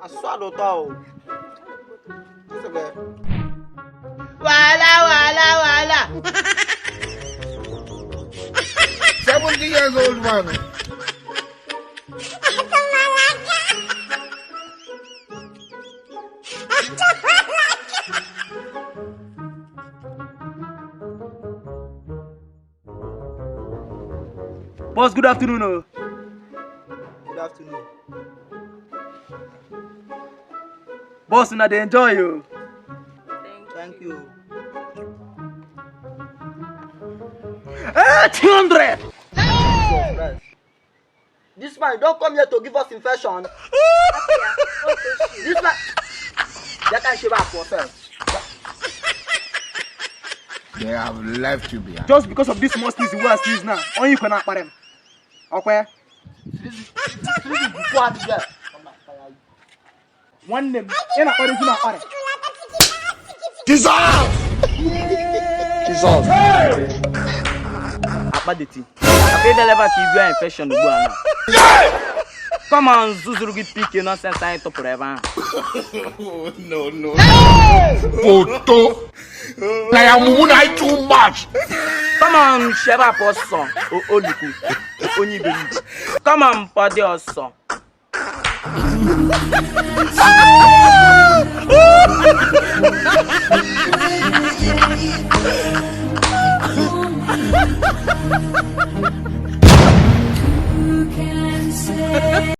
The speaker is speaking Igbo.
swallow tao. It's okay. Wala. 70 years old man. Boss, good afternoon. Oh. Good afternoon. Boss, now they enjoy you. Thank you. 200. Jesus Christ. This man don't come here to give us infection. This man. That can shave up yourself. They have left you behind. Just because of this most things we are still now. Only you cannot them. Okay? This is what is there. One name. You're not going to Jesus! Jesus! Abaditi. After the level to be infection go now. Come on, Zuzurugi pick nonsense I to forever. No. Photo! I am too much! Come on, Sheva Poson. Oluku. Only believe. Come on, Padi Oson.